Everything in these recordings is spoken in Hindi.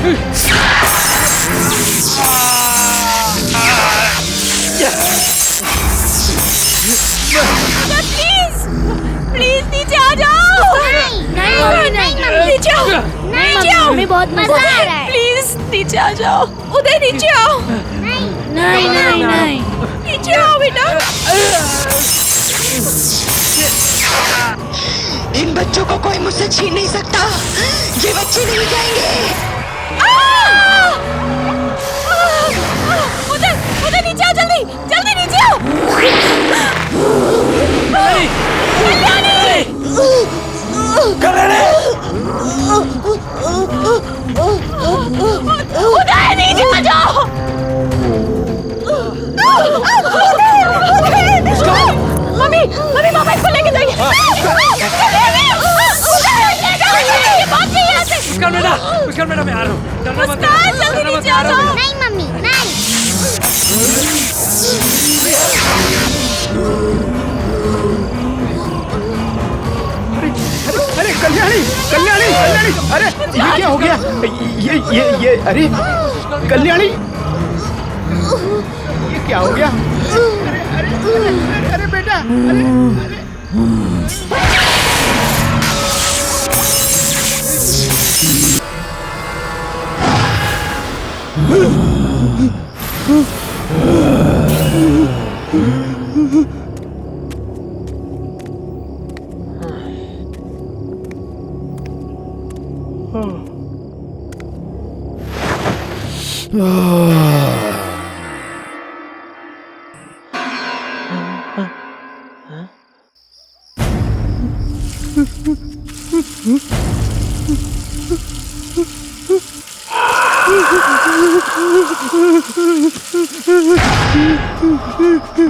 प्लीज नीचे आ जाओ। नहीं, नीचे आओ। नीचे आओ, हमें बहुत मजा आ रहा है। प्लीज नीचे आ जाओ। उदय नीचे आओ। नहीं, नीचे आओ बेटा। इन बच्चों को कोई मुझसे छीन नहीं सकता। ये बच्चे नहीं जाएंगे। उदय नीचे आओ, जल्दी नीचे आओ। उदय नीचे आ जाओ। मम्मी पापा इसको लेके जाइए। मुस्कान बेटा मैं आ रहा हूँ। जल्दी नीचे आ जाओ। नहीं मम्मी, नहीं। अरे कल्याणी, अरे ये क्या हो गया? ये अरे कल्याणी, ये क्या हो गया? अरे बेटा,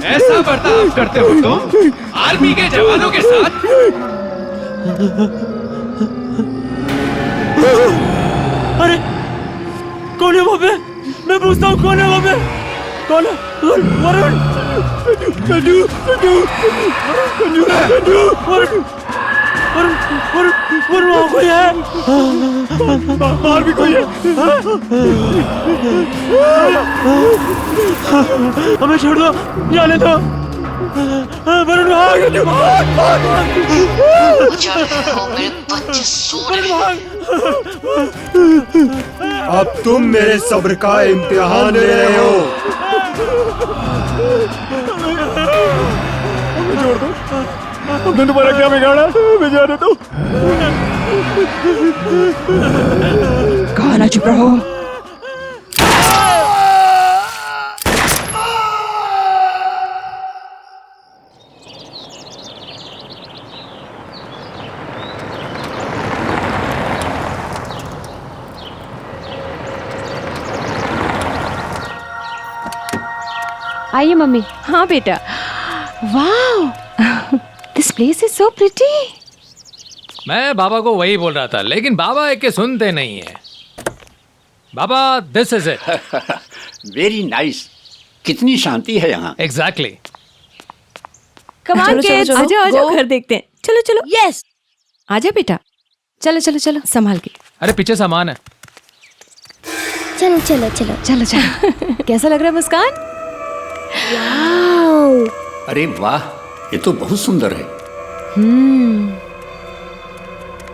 ऐसा बर्ताव करते हो तुम आर्मी के जवानों के साथ? अरे कौन है वो पे? मैं पूछता हूँ कौन है वो पे? कौन है? वरुण। वरुण वहाँ कोई है? बाहर भी कोई है? हमें छोड़ दो, जाने दो। वरुण अब तुम मेरे सब्र का इम्तिहान ले रहे हो। छोड़ दो, हमने तुम्हारा क्या बिगाड़ा? मैं जाने दो। कहा ना चुप रहो। आइए मम्मी। हाँ बेटा। Wow, this place is so pretty. मैं बाबा को वही बोल रहा था, लेकिन बाबा एक के सुनते नहीं है। बाबा this is it. Very nice. कितनी शांति है यहाँ। एग्जैक्टली। कमाल के। आजाओ घर देखते हैं। चलो। यस। आजा बेटा। चलो संभाल के। अरे पीछे सामान है। चलो। कैसा लग रहा है मुस्कान? अरे वाह, ये तो बहुत सुंदर है।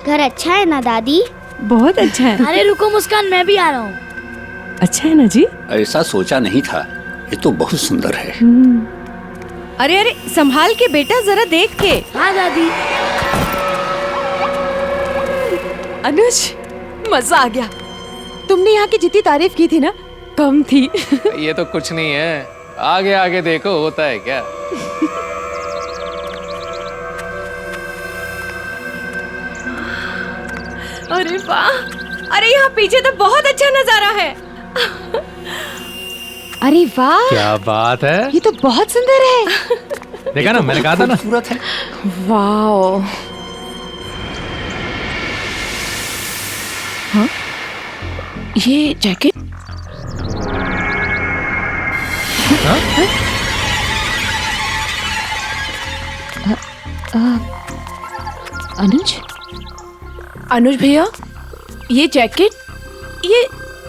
घर अच्छा है ना दादी? बहुत अच्छा है। अरे रुको मुस्कान, मैं भी आ रहा हूँ। अच्छा है ना जी? ऐसा सोचा नहीं था। ये तो बहुत सुंदर है। अरे संभाल के बेटा, जरा देख के। हाँ दादी। अनुज, मजा आ गया। तुमने यहाँ की जितनी तारीफ की थी ना, कम थी। ये तो कुछ नहीं है, आगे देखो होता है क्या। अरे वाह, अरे यहाँ पीछे तो बहुत अच्छा नजारा है। अरे वाह, क्या बात है। ये तो बहुत सुंदर है। देखा ना, मैंने कहा था ना। खूबसूरत है। वाओ। हाँ, ये जैकेट। अनुज भैया, ये जैकेट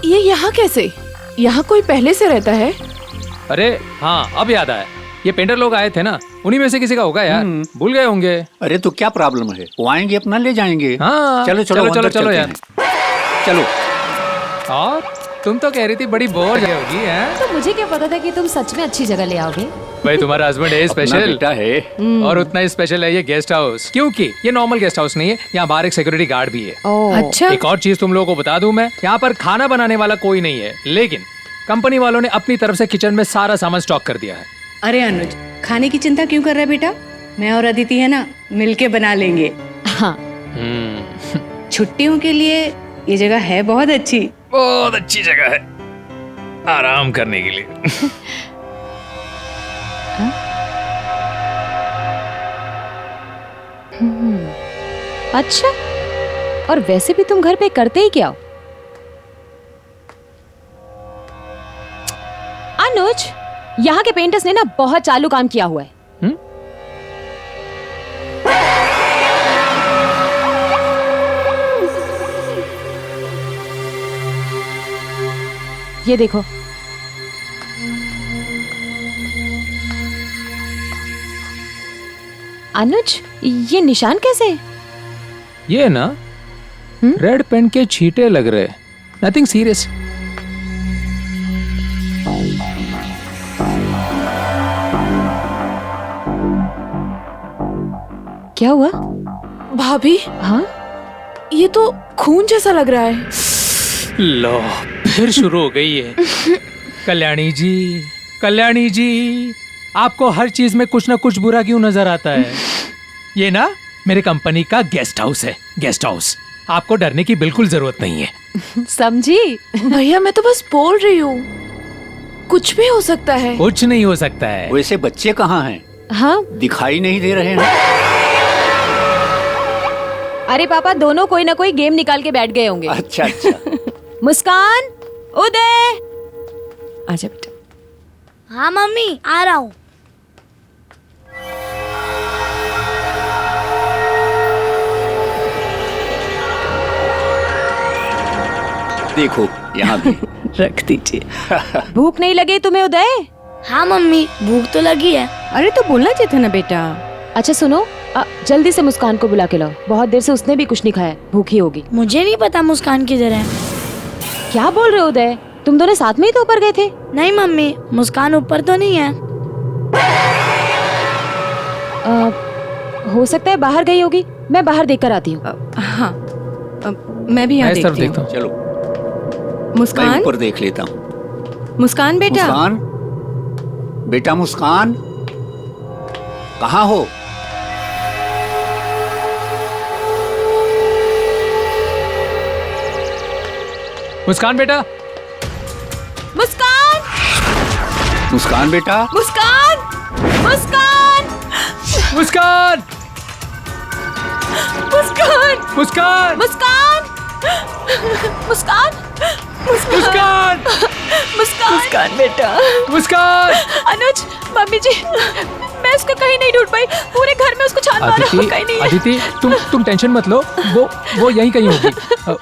ये यहाँ कैसे? यहाँ कोई पहले से रहता है? अरे हाँ, अब याद आया, ये पेंटर लोग आए थे ना, उन्हीं में से किसी का होगा यार। भूल गए होंगे। अरे तो क्या प्रॉब्लम है, वो आएंगे अपना ले जाएंगे। हाँ, चलो चलो चलो अंदर चलो चलते यार। हैं। चलो। और तुम तो कह रही थी बड़ी बोर जगह होगी है? तो मुझे क्या पता था कि तुम सच में अच्छी जगह ले आओगे। भाई तुम्हारा हस्बैंड है अपना स्पेशल, बेटा है। और उतना ही स्पेशल है ये गेस्ट हाउस, क्योंकि ये नॉर्मल गेस्ट हाउस नहीं है, यहाँ बाहर एक सिक्योरिटी गार्ड भी है। अच्छा। एक और चीज तुम लोगों को बता दूं मैं, यहाँ पर खाना बनाने वाला कोई नहीं है, लेकिन कंपनी वालों ने अपनी तरफ से किचन में सारा सामान स्टॉक कर दिया है। अरे अनुज, खाने की चिंता क्यों कर रहा है बेटा? मैं और अदिति है ना, मिलके बना लेंगे। हाँ। छुट्टियों के लिए ये जगह है बहुत अच्छी। बहुत अच्छी जगह है आराम करने के लिए। अच्छा, और वैसे भी तुम घर पे करते ही क्या हो? अनुज, यहाँ के पेंटर्स ने ना बहुत चालू काम किया हुआ है। ये देखो, अनुज, ये निशान कैसे है? ये ना रेड पेन के छींटे लग रहे, नथिंग सीरियस। क्या हुआ भाभी? हाँ, ये तो खून जैसा लग रहा है। लो, फिर शुरू हो गई है। कल्याणी जी, कल्याणी जी, आपको हर चीज में कुछ ना कुछ बुरा क्यों नजर आता है? ये ना मेरे कंपनी का गेस्ट हाउस है, गेस्ट हाउस। आपको डरने की बिल्कुल जरूरत नहीं है। समझी? भैया मैं तो बस बोल रही हूँ, कुछ भी हो सकता है। कुछ नहीं हो सकता है। वैसे बच्चे कहाँ हैं? हाँ, दिखाई नहीं दे रहे हैं। अरे पापा, दोनों कोई ना कोई गेम निकाल के बैठ गए होंगे। अच्छा अच्छा। मुस्कान, उदय, आजा बेटा। हाँ मम्मी, आ रहा हूँ। देखो यहाँ भी। रख दीजिए। भूख नहीं लगी तुम्हें उदय? हाँ मम्मी, भूख तो लगी है। अरे तो बोलना चाहिए था ना बेटा। अच्छा सुनो, जल्दी से मुस्कान को बुला के लाओ, बहुत देर से उसने भी कुछ नहीं खाया, भूखी होगी। मुझे नहीं पता मुस्कान किधर है। क्या बोल रहे हो उदय? तुम दोनों साथ में ही तो ऊपर गए थे। नहीं मम्मी, मुस्कान ऊपर तो नहीं है। हो सकता है बाहर गई होगी, मैं बाहर देखकर आती हूँ। हाँ, मैं भी यहाँ देखती हूँ। चलो मैं मुस्कान, ऊपर देख लेता हूँ। मुस्कान बेटा। मुस्कान, बेटा मुस्कान, कहाँ हो? मुस्कान बेटा, मुस्कान, मुस्कान बेटा, मुस्कान, मुस्कान, मुस्कान, मुस्कान, मुस्कान, मुस्कान, मुस्कान, मुस्कान, मुस्कान बेटा। मुस्कान। अनुज, मम्मी जी, मैं उसको कहीं नहीं ढूंढ पाई, पूरे घर में उसको छान मारा, कहीं नहीं है। अदिति, तुम टेंशन मत लो, वो यहीं कहीं होगी।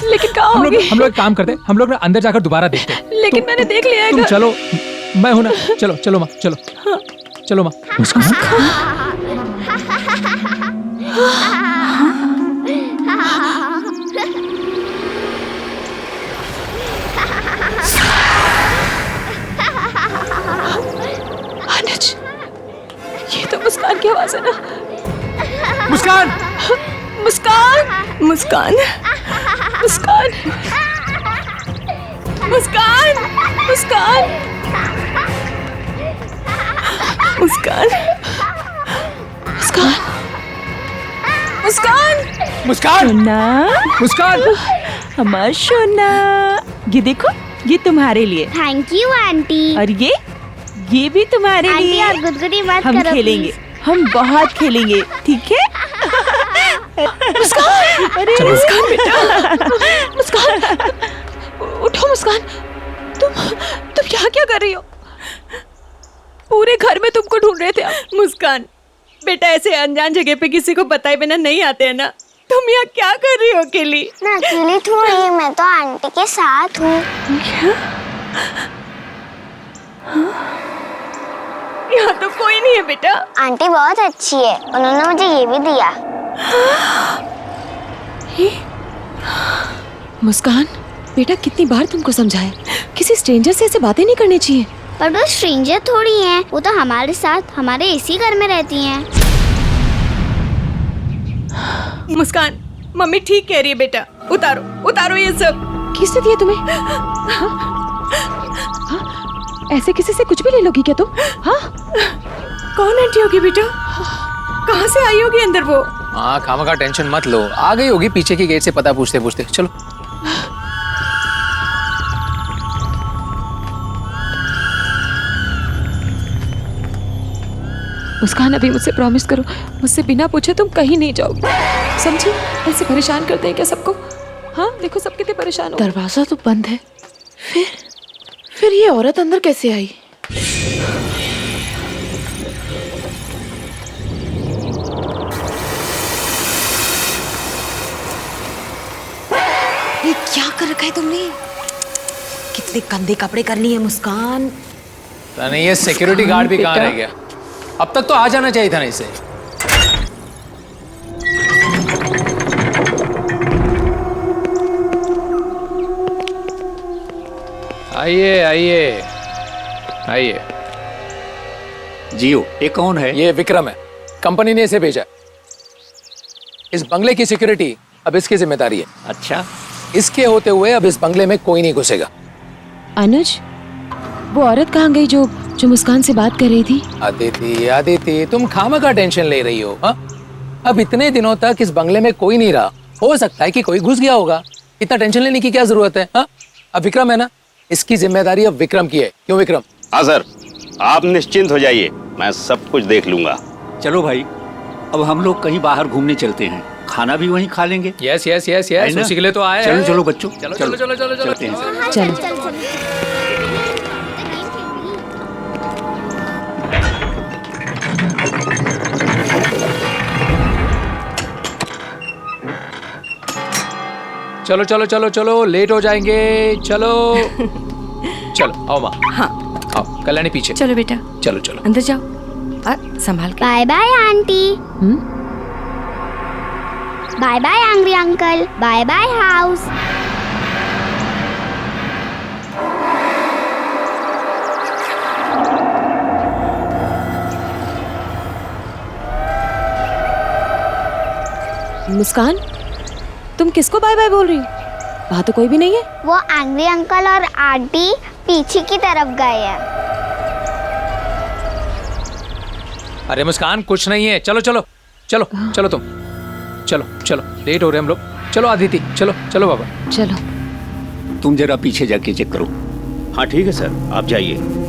लेकिन कहाँ होगी? हम लोग एक काम करते, हम लोग ना अंदर जाकर दोबारा देखते हैं। लेकिन मैंने देख लिया है तुम घर। चलो, मैं हूं ना। चलो चलो माँ, चलो चलो माँ। मुस्कान, अनुज, ये तो मुस्कान की आवाज है ना? मुस्कान, मुस्कान, मुस्कान, मुस्कान, मुस्कान, मुस्कान, मुस्कान, मुस्कान, मुस्कान, मुस्कान, सोना, मुस्कान। हमारा सोना, ये देखो, ये तुम्हारे लिए। Thank you aunty. और ये भी तुम्हारे आंटी लिए। और गुदगुदी मत हम करो खेलेंगे, please। हम बहुत खेलेंगे, ठीक है? मुस्कान, अरे मुस्कान बेटा, मुस्कान, उठो मुस्कान। तुम यहाँ क्या कर रही हो? पूरे घर में तुमको ढूंढ रहे थे हम। मुस्कान बेटा, ऐसे अनजान जगह पे किसी को बताए बिना नहीं आते हैं ना। तुम यहाँ क्या कर रही हो अकेली? मैं अकेली थोड़ी, मैं तो आंटी के साथ हूँ। यहाँ तो कोई नहीं है बेटा। आंटी बहुत अच्छी है, उन्होंने मुझे ये भी दिया। मुस्कान बेटा, कितनी बार तुमको समझाया, किसी स्ट्रेंजर से ऐसे बातें नहीं करनी चाहिए। पर वो स्ट्रेंजर थोड़ी हैं, वो तो हमारे साथ हमारे इसी घर में रहती हैं। मुस्कान, मम्मी ठीक कह रही है बेटा। उतारो उतारो ये सब। किसने दिया तुम्हें? हाँ? हाँ? ऐसे किसी से कुछ भी ले लोगी क्या तुम? हाँ? कौन आंटी होगी बेटा? कहाँ से आई होगी अंदर वो? हाँ, खामखा टेंशन मत लो, आ गई होगी पीछे की गेट से पता पूछते पूछते। चलो। मुस्कान, अभी मुझसे प्रॉमिस करो, मुझसे बिना पूछे तुम कहीं नहीं जाओगी, समझी? ऐसे परेशान करते हैं क्या सबको? हाँ, देखो सब कितने परेशान हो। दरवाजा तो बंद है, फिर ये औरत अंदर कैसे आई? ये क्या कर रखा है तुमने? कितने गंदे कपड़े कर लिए मुस्कान। पता नहीं ये सिक्योरिटी गार्ड भी कहाँ रह गया? अब तक तो आ जाना चाहिए था ना इसे। आइए आइए आइए। जियो, ये कौन है? ये विक्रम है, कंपनी ने इसे भेजा। इस बंगले की सिक्योरिटी अब इसकी जिम्मेदारी है। अच्छा, इसके होते हुए अब इस बंगले में कोई नहीं घुसेगा। अनुज, वो औरत कहाँ गई जो मुस्कान से बात कर रही थी? आदिति, तुम खामखा टेंशन ले रही हो। हाँ, अब इतने दिनों तक इस बंगले में कोई नहीं रहा, हो सकता है कि कोई घुस गया होगा। इतना टेंशन लेने की क्या जरूरत है? हाँ, अब विक्रम है ना, इसकी जिम्मेदारी अब विक्रम की है। क्यों विक्रम? हाँ सर, आप निश्चिंत हो जाइए, मैं सब कुछ देख लूंगा। चलो भाई, अब हम लोग कहीं बाहर घूमने चलते हैं, खाना भी वहीं खा लेंगे। यस यस यस यस, उसी के लिए तो आए चलो हैं। चलो बच्चों, चलो चलो चलो चलो चलो चलते हैं। चलो। चलो चलो चलो चलो, लेट हो जाएंगे। चलो चलो, आओ माँ। हाँ, आओ, कल्याणी पीछे। चलो बेटा, चलो चलो अंदर जाओ। संभाल के। Bye bye aunty. Bye bye angry uncle. Bye bye house. Muskan, तुम किसको बाय बाय बोल रही हो? वहाँ तो कोई भी नहीं है। वो एंग्री अंकल और आंटी पीछे की तरफ गए हैं। अरे मुस्कान, कुछ नहीं है। चलो चलो चलो चलो, तुम चलो चलो, लेट हो रहे हम लोग। चलो आदिति, चलो चलो बाबा। चलो। तुम जरा पीछे जाके चेक करो। हाँ ठीक है सर, आप जाइए।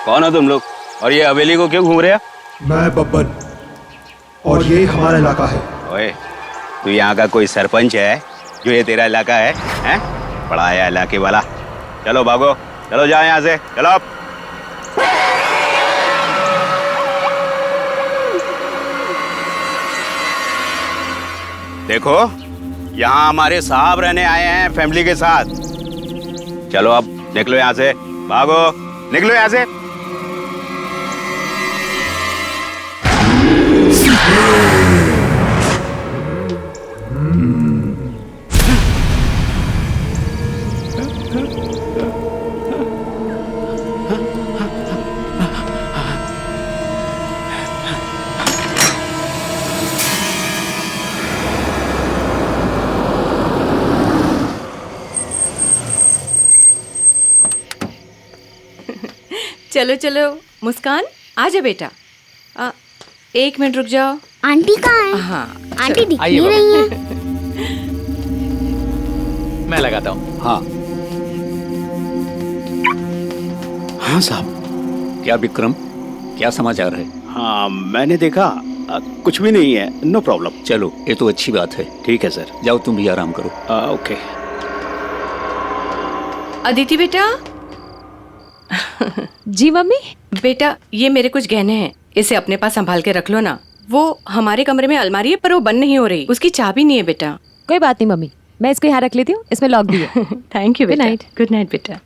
कौन हो तुम लोग और ये हवेली को क्यों घूम रहे हो? मैं बब्बन और ये हमारा इलाका है। ओए, तू यहाँ का कोई सरपंच है जो ये तेरा इलाका है? हैं? बड़ा आया इलाके वाला। चलो भागो, चलो जाओ यहाँ से, चलो। देखो, यहाँ हमारे साहब रहने आए हैं फैमिली के साथ। चलो अब निकलो यहाँ से, भागो, निकलो यहाँ से। चलो चलो मुस्कान, आ जा बेटा। 1 मिनट रुक जाओ। आंटी कहाँ है? हाँ आंटी दिख आइए नहीं रही है। मैं लगाता हूँ। हाँ हाँ साहब। क्या विक्रम, क्या समाचार है? हाँ, मैंने देखा कुछ भी नहीं है, नो प्रॉब्लम। चलो ये तो अच्छी बात है। ठीक है सर। जाओ तुम भी आराम करो। ओके। अदिति बेटा। जी मम्मी। बेटा ये मेरे कुछ गहने हैं, इसे अपने पास संभाल के रख लो ना। वो हमारे कमरे में अलमारी है पर वो बंद नहीं हो रही, उसकी चाबी नहीं है बेटा। कोई बात नहीं मम्मी, मैं इसको यहाँ रख लेती हूँ, इसमें लॉक भी है। थैंक यू बेटा। नाइट। गुड नाइट बेटा।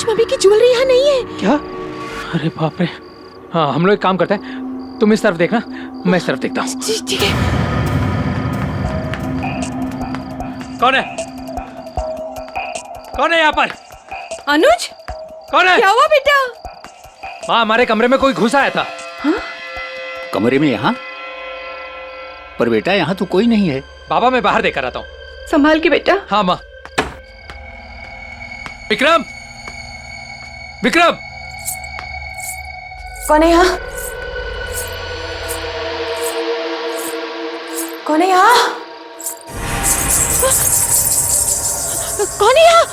मम्मी की ज्वेलरी यहाँ नहीं है। क्या? अरे बाप रे। हाँ, हम लोग एक काम करते हैं, तुम इस तरफ देखना, मैं इस तरफ देखता हूँ। ठीक है। कौन है? कौन है यहाँ पर? अनुज, कौन है? क्या हुआ बेटा? हाँ, हमारे कमरे में कोई घुस आया था। हाँ? कमरे में? यहाँ पर बेटा यहाँ तो कोई नहीं है। बाबा मैं बाहर देखकर आता हूँ। संभाल के बेटा। हाँ माँ। विक्रम, विक्रम। कौन है यहाँ? कौन है यहाँ? कौन है यहाँ?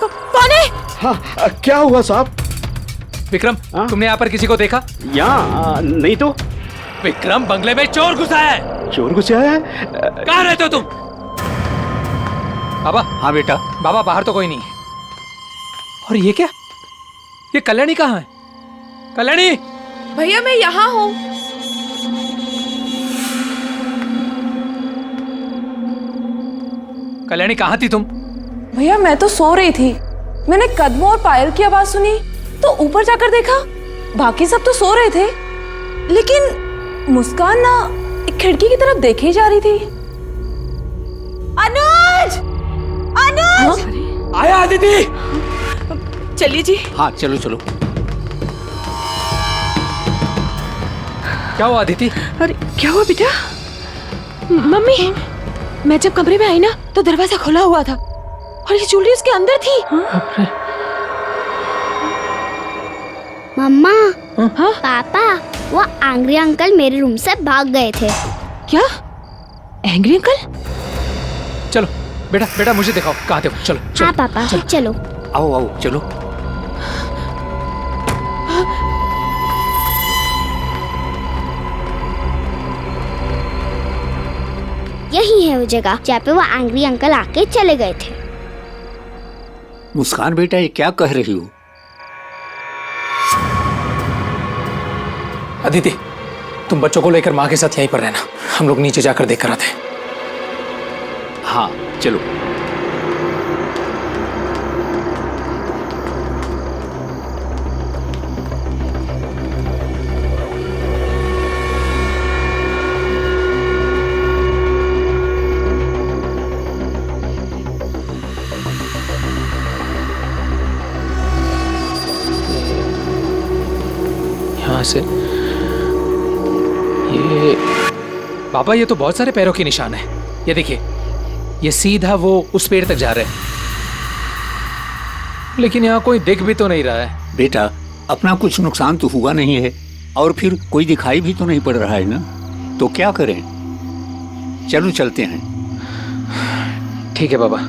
कौन है? हाँ, क्या हुआ साहब? विक्रम, तुमने यहाँ पर किसी को देखा? यहाँ नहीं तो। विक्रम, बंगले में चोर घुसा है। चोर घुसा है? कहाँ रहते हो तुम? बाबा। हाँ बेटा। बाबा बाहर तो कोई नहीं। और ये क्या? ये कल्याणी कहाँ है? कल्याणी! भैया मैं यहाँ हूँ। कल्याणी कहाँ थी तुम? भैया मैं तो सो रही थी, मैंने कदमों और पायल की आवाज सुनी तो ऊपर जाकर देखा, बाकी सब तो सो रहे थे, लेकिन मुस्कान ना एक खिड़की की तरफ देखे ही जा रही थी। अनुज! अनुज! आया अदिति। चलिए जी। हाँ चलो चलो। क्या हुआ अदिति? अरे क्या हुआ बेटा? मम्मी, मैं जब कमरे में आई ना तो दरवाजा खुला हुआ था और ये ज्वेलरी उसके अंदर थी। मम्मा, पापा, वो एंग्री अंकल मेरे रूम से भाग गए थे। क्या? Angry uncle? चलो बेटा बेटा मुझे दिखाओ कहाँ थे वो। चलो चलो हाँ पापा चलो। आओ आओ चलो। यही है वो जगह जहाँ पे वो एंग्री अंकल आके चले गए थे। मुस्कान बेटा ये क्या कह रही हो? अदिति तुम बच्चों को लेकर माँ के साथ यहीं पर रहना, हम लोग नीचे जाकर देख कर आते हैं। हाँ चलो। यहाँ से ये पापा ये तो बहुत सारे पैरों के निशान है। ये देखिए ये सीधा वो उस पेड़ तक जा रहे हैं, लेकिन यहाँ कोई दिख भी तो नहीं रहा है। बेटा अपना कुछ नुकसान तो हुआ नहीं है और फिर कोई दिखाई भी तो नहीं पड़ रहा है ना, तो क्या करें? चलो चलते हैं। ठीक है बाबा।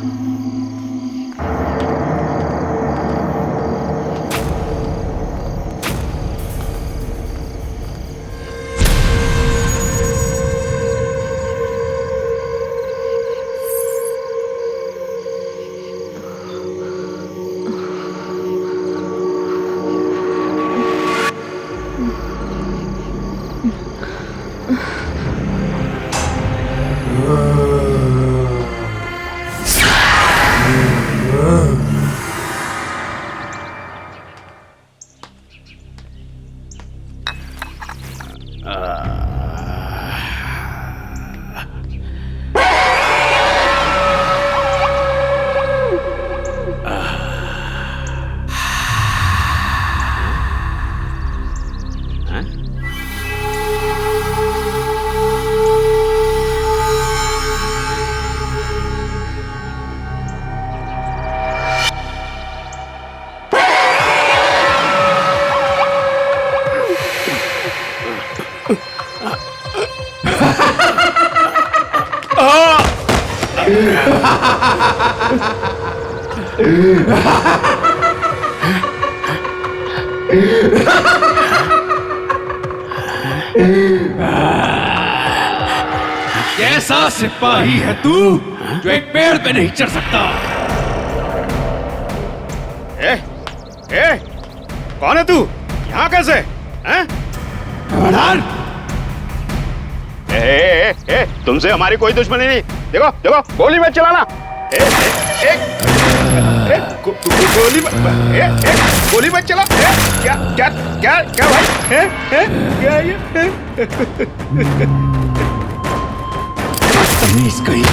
कैसा सिपाही है तू जो एक पेड़ पे नहीं चढ़ सकता? कौन है तू? यहाँ कैसे? हैं? तुमसे हमारी कोई दुश्मनी नहीं। देखो देखो गोली मत चलाना। गोली मत चला। क्या क्या क्या क्या भाई? क्या ये? बदतमीज कहीं।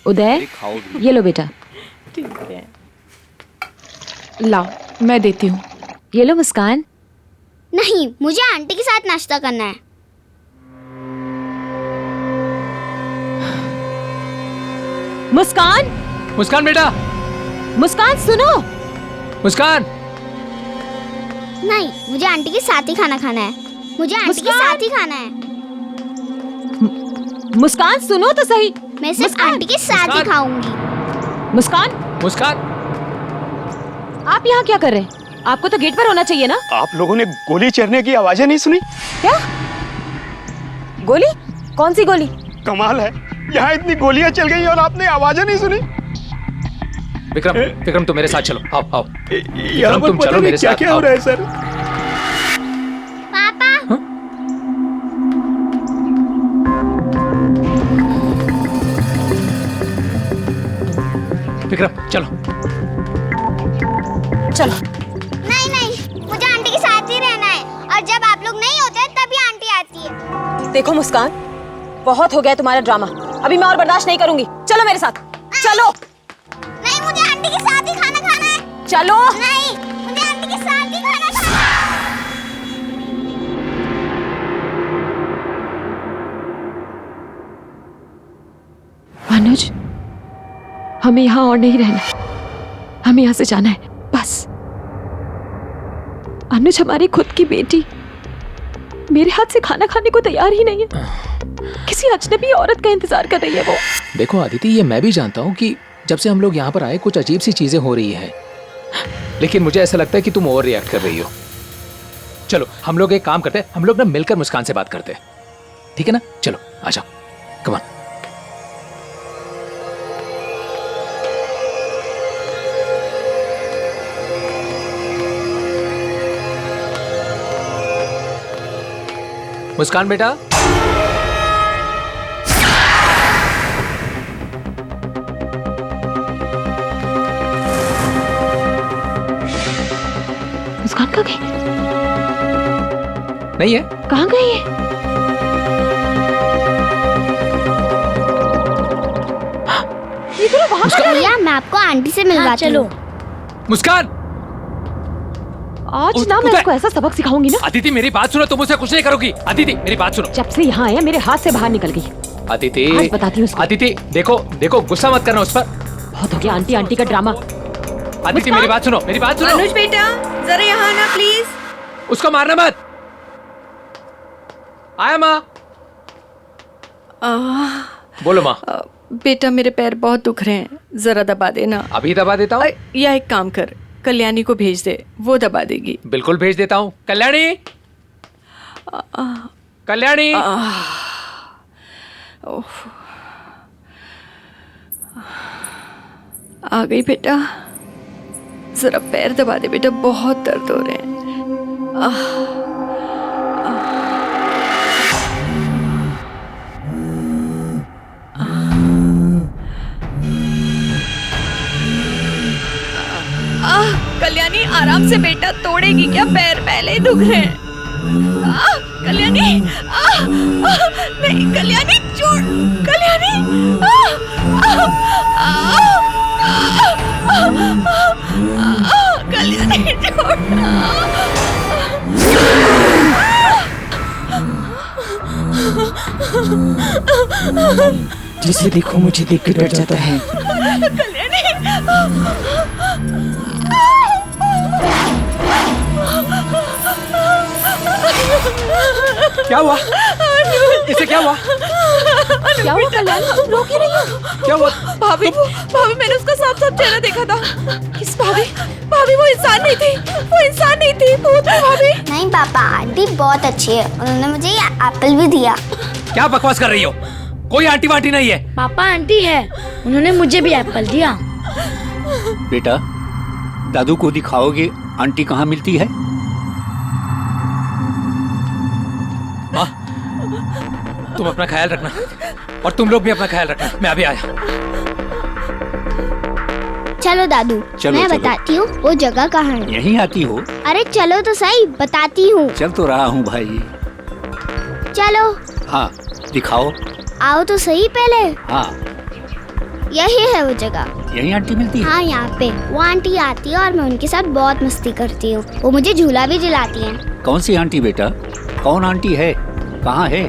उदय ये लो बेटा। ठीक है लाओ मैं देती हूँ। ये लो मुस्कान। नहीं मुझे आंटी के साथ नाश्ता करना है। मुस्कान मुस्कान बेटा। मुस्कान सुनो। मुस्कान नहीं मुझे आंटी के साथ ही खाना खाना है। मुझे आंटी के साथ ही खाना है। मुस्कान सुनो तो सही। मैं सिर्फ आंटी के साथ ही खाऊंगी। मुस्कान मुस्कान आप यहाँ क्या कर रहे हैं? आपको तो गेट पर होना चाहिए ना। आप लोगों ने गोली चलने की आवाजें नहीं सुनी? क्या गोली? कौन सी गोली? कमाल है, यहाँ इतनी गोलियां चल गई और आपने आवाजें नहीं सुनी। विक्रम विक्रम तुम मेरे साथ चलो। आओ आओ यहाँ पर तुम पता चलो नहीं मेरे क्या साथ। क्या हो रहा है सर। पापा विक्रम चलो। चलो। नहीं नहीं, मुझे आंटी के साथ ही रहना है, और जब आप लोग नहीं होते तभी आंटी आती है। देखो मुस्कान, बहुत हो गया तुम्हारा ड्रामा, अभी मैं और बर्दाश्त नहीं करूंगी। चलो मेरे साथ, चलो। नहीं, मुझे आंटी के साथ ही खाना खाना है। चलो। नहीं, मुझे आंटी के साथ ही खाना खाना है। अनुज, हमें यहाँ और नहीं रहना है, हमें यहाँ से जाना है बस। अनुज, हमारी खुद की बेटी मेरे हाथ से खाना खाने को तैयार ही नहीं है, किसी अजनबी औरत का इंतजार कर रही है वो। देखो आदिति, ये मैं भी जानता हूँ कि जब से हम लोग यहाँ पर आए कुछ अजीब सी चीजें हो रही हैं, लेकिन मुझे ऐसा लगता है कि तुम ओवर रिएक्ट कर रही हो। चलो हम लोग एक काम करते हैं, हम लोग ना मिलकर मुस्कान से बात करते हैं, ठीक है ना? चलो आ जाओ, कम ऑन। मुस्कान बेटा, मुस्कान कहाँ गई? नहीं है? कहाँ गई है? ये तो वहाँ भैया, मैं आपको आंटी से मिलवाती हूँ। मुस्कान, आज ना मैं इसको ऐसा सबक सिखाऊंगी ना। अदिति मेरी बात सुनो, तुम मुझसे कुछ नहीं करोगी। अदिति मेरी बात सुनो। जब से यहाँ आया मेरे हाथ से बाहर निकल गई। अदिति, आज बताती हूँ उसको। अदिति देखो देखो, गुस्सा मत करना उस पर। बहुत हो गया आंटी आंटी का ड्रामा। अदिति मेरी बात सुनो, मेरी बात सुनो। अनुज बेटा जरा यहाँ आना प्लीज। उसको मारना मत। आया माँ। बोलो माँ। बेटा मेरे पैर बहुत दुख रहे हैं, जरा दबा देना। अभी दबा देता हूँ। या एक काम कर, कल्याणी को भेज दे, वो दबा देगी। बिल्कुल भेज देता हूँ। कल्याणी, कल्याणी। आ गई बेटा, जरा पैर दबा दे बेटा, बहुत दर्द हो रहे हैं। कल्याणी आराम से बेटा, तोड़ेगी क्या? पैर पहले ही दुख रहे हैं। कल्याणी, नहीं कल्याणी, छोड़ कल्याणी। कल्याणी छोड़। जिसे देखो मुझे देख के डर जाता है। क्या हुआ? इसे क्या हुआ? क्या हुआ कल्याणी? तुम रो क्यों रही हो? क्या हुआ? भाभी, भाभी मैंने उसका साफ साफ चेहरा देखा था। किस भाभी? भाभी वो इंसान नहीं थी, वो इंसान नहीं थी, भूत है भाभी। नहीं पापा, आंटी बहुत अच्छी है, उन्होंने मुझे ये एप्पल भी दिया। क्या बकवास कर रही हो? कोई आंटी वांटी नहीं है। पापा आंटी है, उन्होंने मुझे भी एप्पल दिया। बेटा, दादू को दिखाओगे आंटी कहाँ मिलती है? माँ, तुम अपना ख्याल रखना और तुम लोग भी अपना ख्याल रखना। मैं अभी आया। चलो दादू, चलो, मैं चलो। बताती हूँ वो जगह कहाँ है। यहीं आती हो? अरे चलो तो सही, बताती हूँ। चल तो रहा हूँ भाई। चलो। हाँ दिखाओ। आओ तो सही पहले। हाँ यही है वो जगह। यहीं आंटी मिलती है? हाँ यहाँ पे वो आंटी आती है और मैं उनके साथ बहुत मस्ती करती हूँ। वो मुझे झूला भी दिलाती हैं। कौन सी आंटी बेटा? कौन आंटी है? कहाँ है?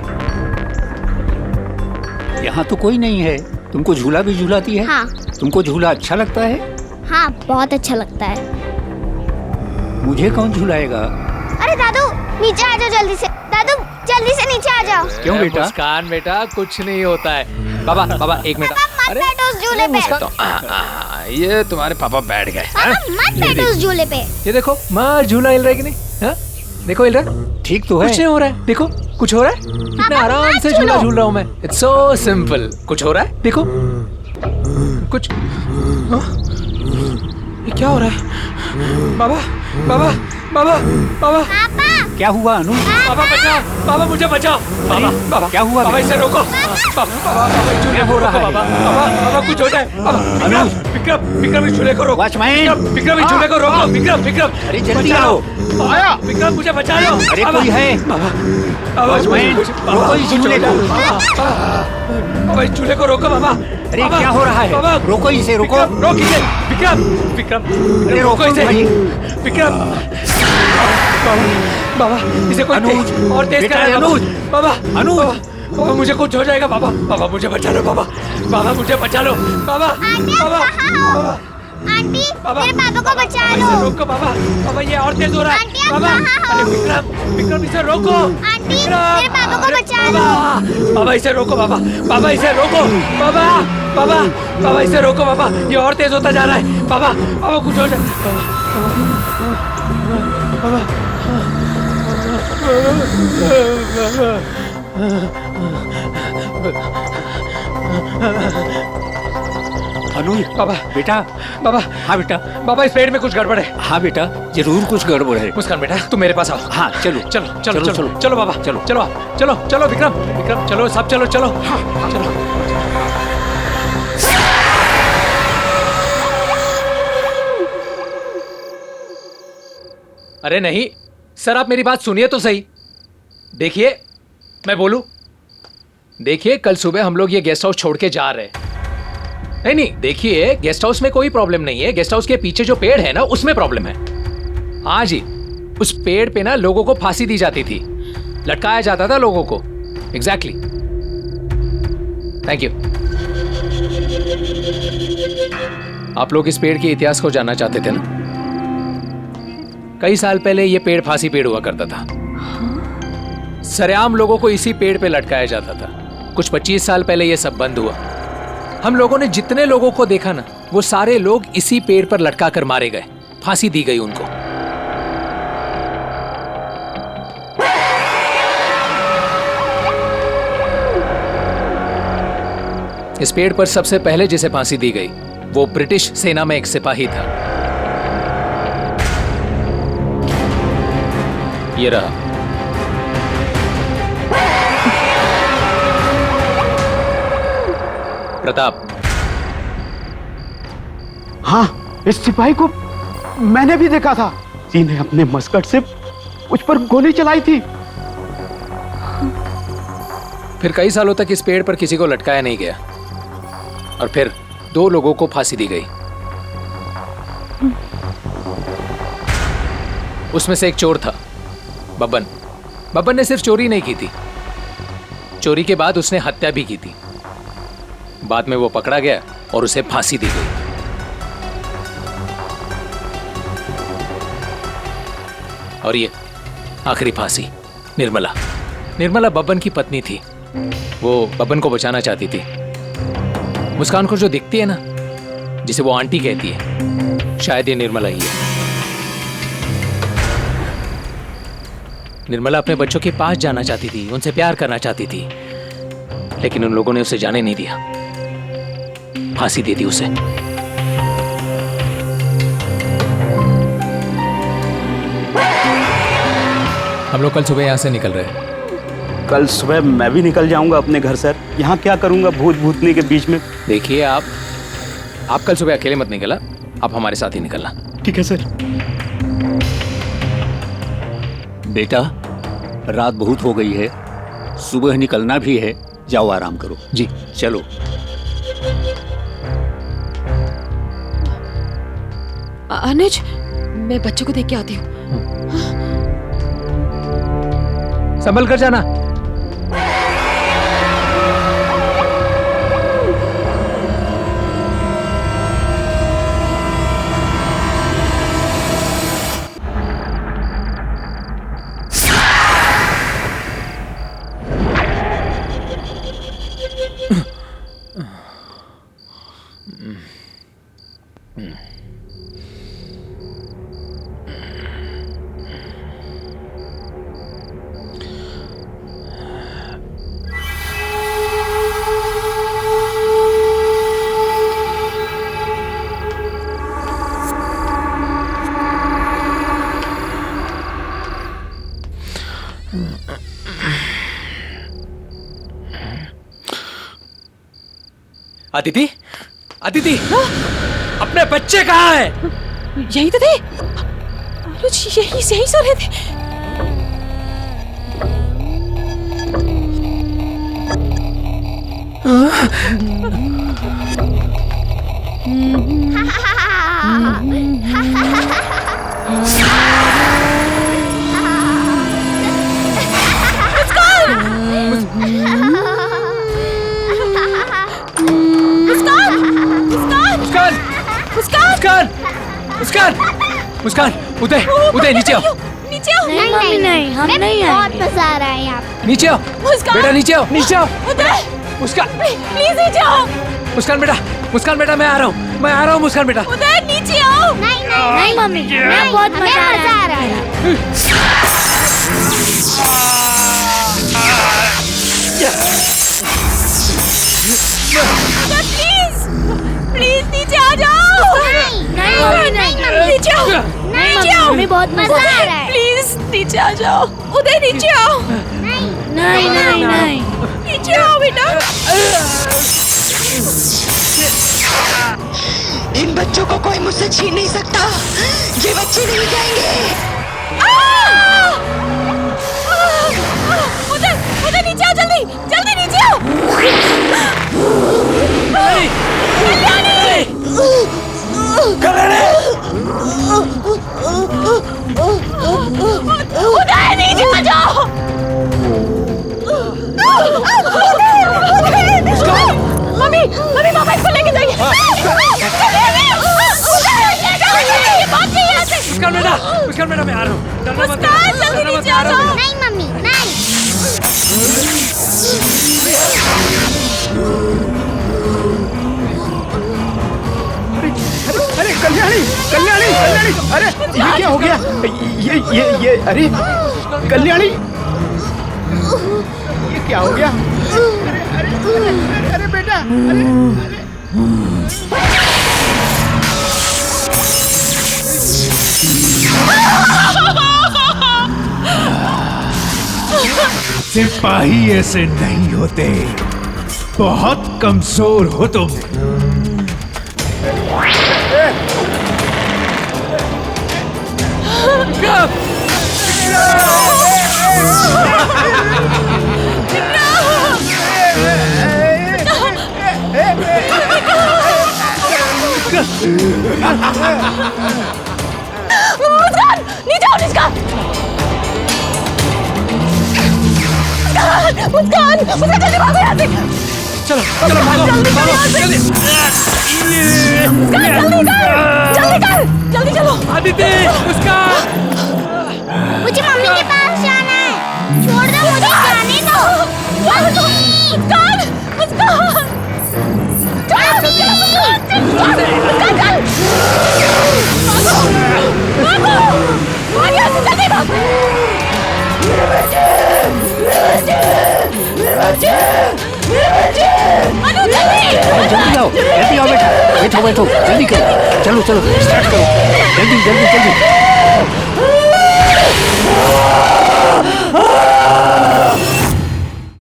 यहाँ तो कोई नहीं है। तुमको झूला भी झूलाती है? हाँ। तुमको झूला अच्छा लगता है? हाँ बहुत अच्छा लगता है। मुझे कौन झूलाएगा? अरे दादू नीचे आ जाओ जल्दी से। दादू जल्दी से नीचे आ जाओ। क्यों बेटा? मुस्कान बेटा, कुछ नहीं होता है। बाबा बाबा एक मिनट। मत बैठो उस झूले पे। ये तुम्हारे पापा बैठ गए। मत बैठो उस झूले पे। ये देखो माँ, झूला हिल रहा है कि नहीं? हाँ? देखो हिल रहा है। ठीक तो है। कुछ नहीं हो रहा है। देखो कुछ हो रहा है। कितना आराम से झूला झूल रहा हूँ मैं। It's so simple. कुछ हो रहा है? देखो कुछ। हाँ? ये क्या हो रहा है? बाबा बाबा बाबा बाबा। पापा क्या हुआ अनु? बाबा बचाओ, बाबा मुझे बचाओ, बाबा बाबा क्या हुआ? बाबा इसे रोको, बाबा बाबा क्या हो रहा है? बाबा बाबा बाबा कुछ हो जाए, बाबा विक्रम विक्रम इस चूल्हे को रोको, वॉचमैन विक्रम इस चूल्हे को रोको, विक्रम अरे जल्दी आओ, आया विक्रम मुझे बचा लो, अरे कोई है? वॉचमैन रोको इस चूल्हे को, बाबा इस चूल्हे को रोको बाबा। अरे क्या हो रहा है? रोको इसे, रोको, रोक इसे, विक्रम विक्रम अरे रोको इसे, भाई। विक्रम बाबा इसे कोई अनुज, और तेज बेटा, करें अनुज, बाबा अनुज। बाबा मुझे कुछ हो जाएगा बाबा, बाबा मुझे बचा लो बाबा, बाबा मुझे बचा लो बाबा, बाबा बाबा आंटी मेरे पापा को बचा लो। इसे रोको बाबा, बाबा ये और तेज हो रहा है आंटी, आप बाबा, कहाँ अरे हो? विक्रम विक्रम इसे रोको, आंटी मेरे पापा को बचा लो। बाबा इसे रोको बाबा, बाबा इसे रोको बाबा, बाबा बाबा इसे रोको बाबा, ये और तेज होता जा रहा है बाबा, बाबा कुछ हो जाए अनु बाबा बेटा, बाबा हाँ बेटा, बाबा इस पेड़ में कुछ गड़बड़ है। हाँ बेटा जरूर कुछ गड़बड़ है। मुस्कान बेटा तुम मेरे पास आओ। हाँ चलो चलो चलो चलो, चलो चलो। चलो बाबा, चलो। चलो चलो चलो विक्रम विक्रम चलो सब चलो चलो चलो। अरे नहीं सर, आप मेरी बात सुनिए तो सही। देखिए मैं बोलूं, देखिए कल सुबह हम लोग ये गेस्ट हाउस छोड़ के जा रहे हैं। नहीं देखिए गेस्ट हाउस में कोई प्रॉब्लम नहीं है, गेस्ट हाउस के पीछे जो पेड़ है ना उसमें प्रॉब्लम है। हाँ जी, उस पेड़ पे ना लोगों को फांसी दी जाती थी, लटकाया जाता था लोगों को। एग्जैक्टली। Thank you. आप लोग इस पेड़ के इतिहास को जानना चाहते थे ना? कई साल पहले ये पेड़ फांसी पेड़ हुआ करता था। सरेआम लोगों को इसी पेड़ पे लटकाया जाता था। कुछ 25 साल पहले ये सब बंद हुआ। हम लोगों ने जितने लोगों को देखा ना, वो सारे लोग इसी पेड़ पर लटका कर मारे गए, फांसी दी गई उनको। इस पेड़ पर सबसे पहले जिसे फांसी दी गई वो ब्रिटिश सेना में एक सिपाही था। ये रहा। प्रताप। हाँ, इस सिपाही को मैंने भी देखा था। जी ने अपने मस्कट से उस पर गोली चलाई थी। फिर कई सालों तक इस पेड़ पर किसी को लटकाया नहीं गया और फिर 2 लोगों को फांसी दी गई। उसमें से एक चोर था, बब्बन। बब्बन ने सिर्फ चोरी नहीं की थी, चोरी के बाद उसने हत्या भी की थी। बाद में वो पकड़ा गया और उसे फांसी दी गई। और ये आखिरी फांसी निर्मला। निर्मला बब्बन की पत्नी थी। वो बब्बन को बचाना चाहती थी। मुस्कान को जो दिखती है ना, जिसे वो आंटी कहती है, शायद ये निर्मला ही है। निर्मला अपने बच्चों के पास जाना चाहती थी, उनसे प्यार करना चाहती थी, लेकिन उन लोगों ने उसे जाने नहीं दिया, फांसी दे दी उसे। हम लोग कल सुबह यहाँ से निकल रहे हैं। कल सुबह मैं भी निकल जाऊंगा अपने घर सर। यहाँ क्या करूंगा भूत भूतनी के बीच में? देखिए आप कल सुबह अकेले मत निकलना, आप हमारे साथ ही निकलना। ठीक है सर। बेटा रात बहुत हो गई है, सुबह निकलना भी है, जाओ आराम करो। जी चलो। अनुज, मैं बच्चों को देख के आती हूँ। संभल कर जाना। अदिति, अदिति, अपने बच्चे कहाँ है? यही तो थे अनुज, यही सो रहे थे। मुस्कान, मुस्कान, उदय, उदय नीचे आओ। नीचे आओ। नहीं मम्मी नहीं, हम नहीं आएंगे। बहुत मजा आ रहा है यहाँ पे। नीचे आओ। मुस्कान, बेटा नीचे आओ, नीचे आओ। उदय, मुस्कान, प्लीज नीचे आओ। मुस्कान बेटा मैं आ रहा हूँ मुस्कान बेटा। उदय नीचे आओ। नहीं मम्मी, हमें बहुत मजा आ रहा है। प्लीज नीचे आ जाओ। नहीं मम्मी नहीं, नीचे आओ। नीचे आओ, हमें बहुत मजा आ रहा है। प्लीज नीचे आ जाओ। उदय नीचे आओ। नहीं नहीं नहीं, नीचे आओ बेटा। इन बच्चों को कोई मुझसे छीन नहीं सकता। ये बच्चे नहीं जाएंगे। उदय नीचे आओ, जल्दी जल्दी नीचे आओ। उदय नीचे आ जाओ। मम्मी पापा इसको लेके जाइए। मुस्कान बेटा मैं आ रहा हूँ। जल्दी नीचे आ जाओ। नहीं मम्मी नहीं। अरे कल्याणी, कल्याणी, कल्याणी, अरे ये क्या हो गया? ये अरे कल्याणी, ये क्या हो गया? अरे बेटा, सिपाही ऐसे नहीं होते, बहुत कमजोर हो तुम। मुस्कान जल्दी भागो यहाँ से। चलो भागो, जल्दी जल्दी चलो। अदिति, मुस्कान, मुझे मम्मी के पास जाना है। छोड़ दो मुझे, जाने दो। मुस्कान जल्दी आओ बेटा, बैठो जल्दी करो। चलो स्टार्ट करो, जल्दी।